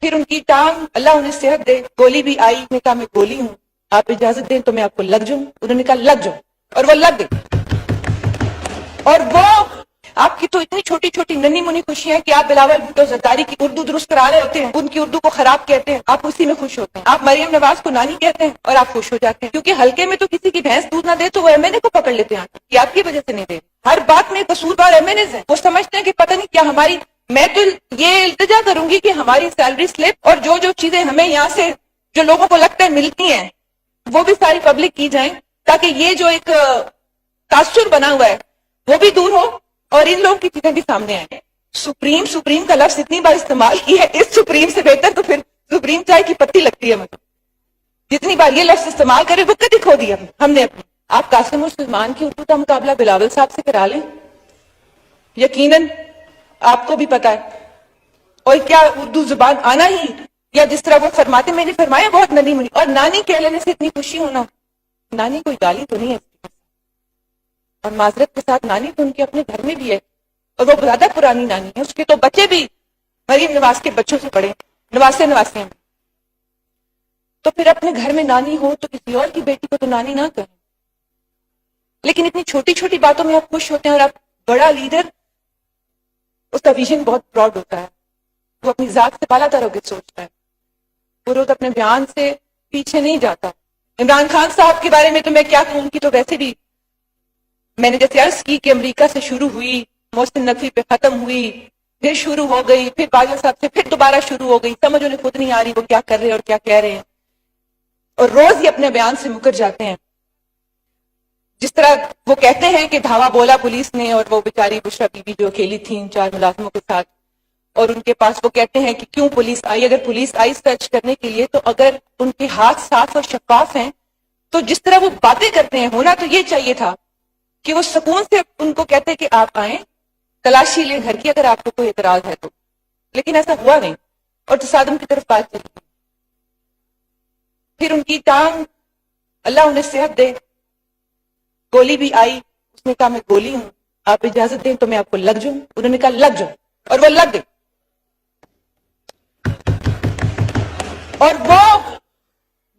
پھر ان کی ٹانگ اللہ انہیں صحت دے، گولی بھی آئی، نے کہا میں گولی ہوں، آپ اجازت دیں تو میں آپ کو لگ جاؤں، انہوں نے کہا لگ جاؤ، اور وہ لگ گئی۔ اور وہ آپ کی تو اتنی چھوٹی چھوٹی ننھی منی خوشیاں ہیں کہ آپ بلاول بھٹو زرداری کی اردو درست کرا رہے ہوتے ہیں، ان کی اردو کو خراب کہتے ہیں، آپ اسی میں خوش ہوتے ہیں۔ آپ مریم نواز کو نانی کہتے ہیں اور آپ خوش ہو جاتے ہیں، کیونکہ ہلکے میں تو کسی کی بھینس دودھ نہ دے تو وہ ایم این اے کو پکڑ لیتے ہیں کہ آپ کی وجہ سے نہیں دے، ہر بات میں قصوروار ایم این اے ہیں، وہ سمجھتے ہیں کہ پتہ نہیں کیا ہماری، میں تو یہ التجا کروں گی کہ ہماری سیلری سلپ اور جو جو چیزیں ہمیں یہاں سے جو لوگوں کو لگتا ہے ملتی ہیں وہ بھی ساری پبلک کی جائیں، تاکہ یہ جو ایک تاثر بنا ہوا ہے وہ بھی دور ہو اور ان لوگوں کی چیزیں بھی سامنے آئیں۔ سپریم کا لفظ اتنی بار استعمال کی ہے، اس سپریم سے بہتر تو پھر سپریم چائے کی پتی لگتی ہے مجھے، جتنی بار یہ لفظ استعمال کرے وہ کدی کھو دیا ہم نے اپنی۔ آپ قاسم سلمان کی اردو کا مقابلہ بلاول صاحب سے کرا لیں، یقیناً آپ کو بھی پتا ہے، اور کیا اردو زبان آنا ہی، یا جس طرح وہ فرماتے، میں نے فرمایا بہت ننھی منی، اور نانی کہہ لینے سے اتنی خوشی ہونا، نانی کوئی گالی تو نہیں ہے، اور معذرت کے ساتھ نانی تو ان کے اپنے گھر میں بھی ہے، اور وہ زیادہ پرانی نانی ہے، اس کے تو بچے بھی مریم نواز کے بچوں سے بڑے، نواسے ہیں، تو پھر اپنے گھر میں نانی ہو تو کسی اور کی بیٹی کو تو نانی نہ کریں، لیکن اتنی چھوٹی چھوٹی باتوں میں آپ خوش ہوتے ہیں، اور آپ بڑا لیڈر، اس کا ویژن بہت براڈ ہوتا ہے، وہ اپنی ذات سے بالا تر ہو کے سوچتا ہے، وہ روز اپنے بیان سے پیچھے نہیں جاتا۔ عمران خان صاحب کے بارے میں تو میں کیا کہوں، ان کی تو ویسے بھی میں نے جیسے عرض کی کہ امریکہ سے شروع ہوئی، محسن نقوی پہ ختم ہوئی، پھر شروع ہو گئی، پھر باجوہ صاحب سے پھر دوبارہ شروع ہو گئی، سمجھ انہیں خود نہیں آ رہی وہ کیا کر رہے ہیں اور کیا کہہ رہے ہیں، اور روز ہی اپنے بیان سے مکر جاتے ہیں۔ جس طرح وہ کہتے ہیں کہ دھاوا بولا پولیس نے، اور وہ بیچاری بشرا بی بی جو اکیلی تھی 4 ملازموں کے ساتھ، اور ان کے پاس وہ کہتے ہیں کہ کیوں پولیس آئی، اگر پولیس آئی سرچ کرنے کے لیے تو اگر ان کے ہاتھ صاف اور شفاف ہیں تو جس طرح وہ باتیں کرتے ہیں ہونا تو یہ چاہیے تھا کہ وہ سکون سے ان کو کہتے کہ آپ آئیں، تلاشی لیں گھر کی اگر آپ کو کوئی اعتراض ہے تو، لیکن ایسا ہوا نہیں، اور تصادم کی طرف بات چلی گئی۔ پھر ان کی ٹانگ اللہ انہیں صحت دے، گولی بھی آئی، اس نے کہا میں گولی ہوں، آپ اجازت دیں تو میں آپ کو لگ جاؤں، انہوں نے کہا لگ جاؤ، اور وہ لگ گئی۔ اور وہ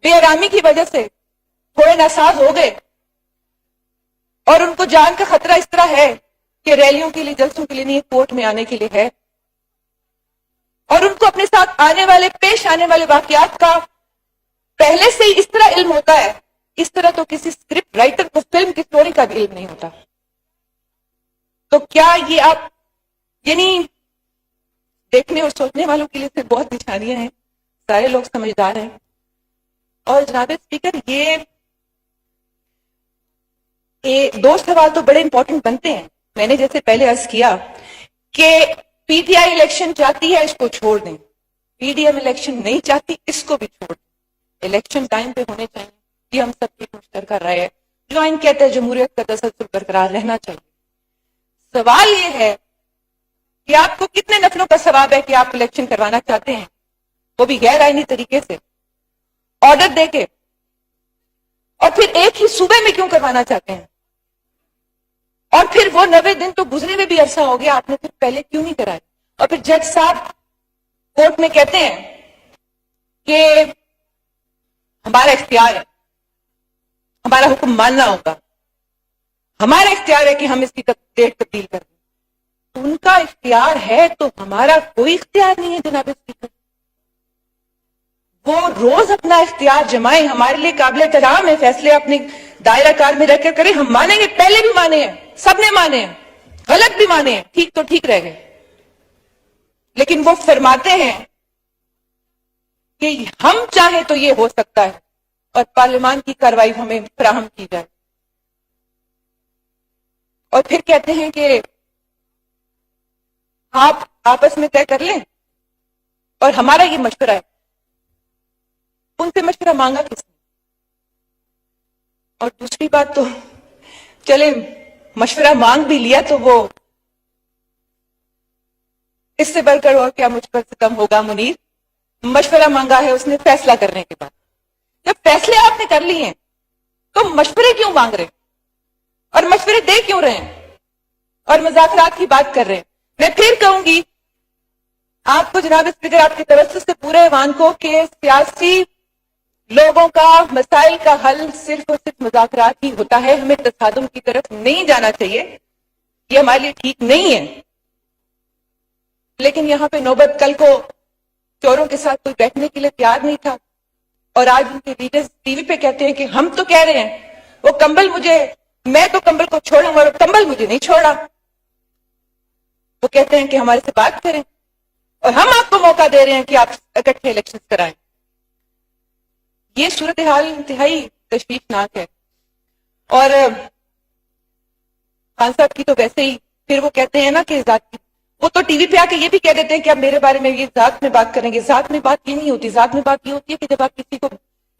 بے آرامی کی وجہ سے تھوڑے ناساز ہو گئے، اور ان کو جان کا خطرہ اس طرح ہے کہ ریلیوں کے لیے، جلسوں کے لیے نہیں، کورٹ میں آنے کے لیے ہے، اور ان کو اپنے ساتھ آنے والے پیش آنے والے واقعات کا پہلے سے ہی اس طرح علم ہوتا ہے، اس طرح تو کسی اسکرپٹ رائٹر کو فلم کی سٹوری کا بھی علم نہیں ہوتا۔ تو کیا یہ آپ، یعنی دیکھنے اور سوچنے والوں کے لیے سے بہت نشانیاں ہیں، سارے لوگ سمجھدار ہیں۔ اور جناب اسپیکر، یہ 2 سوال تو بڑے امپورٹنٹ بنتے ہیں۔ میں نے جیسے پہلے عرض کیا کہ پی ٹی آئی الیکشن چاہتی ہے، اس کو چھوڑ دیں، پی ڈی ایم الیکشن نہیں چاہتی، اس کو بھی چھوڑ دیں، الیکشن ٹائم پہ ہونے چاہیے، یہ ہم سب کی مشترکہ رائے ہے۔ جو آئین کہتا ہے جمہوریت کا تسلسل برقرار رہنا چاہیے۔ سوال یہ ہے کہ آپ کو کتنے نفلوں کا ثواب ہے کہ آپ الیکشن کروانا چاہتے ہیں، وہ بھی غیر آئینی طریقے سے، آرڈر دے کے، اور پھر ایک ہی صوبے میں کیوں کروانا چاہتے ہیں، اور پھر وہ 90 دن تو گزرے ہوئے بھی عرصہ ہو گیا، آپ نے پھر پہلے کیوں نہیں کرائے؟ اور پھر جج صاحب کورٹ میں کہتے ہیں کہ ہمارا اختیار ہے، ہمارا حکم ماننا ہوگا، ہمارا اختیار ہے کہ ہم اس کی ڈیٹ تبدیل کر دیں۔ ان کا اختیار ہے تو ہمارا کوئی اختیار نہیں ہے جناب اسپیکر۔ وہ روز اپنا اختیار جمائیں، ہمارے لیے قابل احترام ہے، فیصلے اپنے دائرہ کار میں رکھ کر کریں، ہم مانیں گے، پہلے بھی مانے ہیں، سب نے مانے ہیں، غلط بھی مانے ہیں، ٹھیک تو ٹھیک رہ گئے، لیکن وہ فرماتے ہیں کہ ہم چاہیں تو یہ ہو سکتا ہے، اور پارلیمان کی کارروائی ہمیں فراہم کی جائے، اور پھر کہتے ہیں کہ آپ آپس میں طے کر لیں، اور ہمارا یہ مشورہ ہے۔ ان سے مشورہ مانگا کس نے؟ اور دوسری بات تو چلے مشورہ مانگ بھی لیا تو وہ اس سے بڑھ کر اور کیا مجھ پر ستم ہوگا منیر، مشورہ مانگا ہے اس نے فیصلہ کرنے کے بعد۔ جب فیصلے آپ نے کر لیے ہیں تو مشورے کیوں مانگ رہے ہیں، اور مشورے دے کیوں رہے ہیں، اور مذاکرات کی بات کر رہے ہیں؟ میں پھر کہوں گی آپ کو جناب اسپیکر آپ کے توسط سے پورے ایوان کو کہ سیاسی لوگوں کا مسائل کا حل صرف اور صرف مذاکرات ہی ہوتا ہے، ہمیں تصادم کی طرف نہیں جانا چاہیے، یہ ہمارے لیے ٹھیک نہیں ہے۔ لیکن یہاں پہ نوبت کل کو چوروں کے ساتھ کوئی بیٹھنے کے لیے تیار نہیں تھا، اور آج ان کے لیڈرز ٹی وی پہ کہتے ہیں کہ ہم تو کہہ رہے ہیں وہ کمبل میں تو کمبل کو چھوڑوں اور کمبل مجھے نہیں چھوڑا، وہ کہتے ہیں کہ ہمارے سے بات کریں، اور ہم آپ کو موقع دے رہے ہیں کہ آپ اکٹھے الیکشن کرائیں۔ یہ صورتحال انتہائی تشویشناک ہے۔ اور خان صاحب کی تو ویسے ہی پھر وہ کہتے ہیں نا کہ وہ تو ٹی وی پہ آ کے یہ بھی کہہ دیتے ہیں کہ اب میرے بارے میں یہ ذات میں بات کریں گے۔ ذات میں بات یہ نہیں ہوتی، ذات میں بات یہ ہوتی ہے کہ جب آپ کسی کو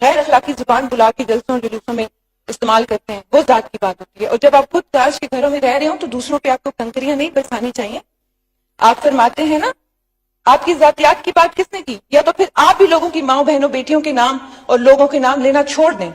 غیر اخلاقی زبان بلا کے جلسوں جلوسوں میں استعمال کرتے ہیں، وہ ذات کی بات ہوتی ہے۔ اور جب آپ خود تاش کے گھروں میں رہ رہے ہوں تو دوسروں پہ آپ کو کنکریاں نہیں برسانی چاہیے۔ آپ فرماتے ہیں نا، آپ کی ذاتیات کی بات کس نے کی؟ یا تو پھر آپ بھی لوگوں کی ماؤں بہنوں بیٹیوں کے نام اور لوگوں کے نام لینا چھوڑ دیں۔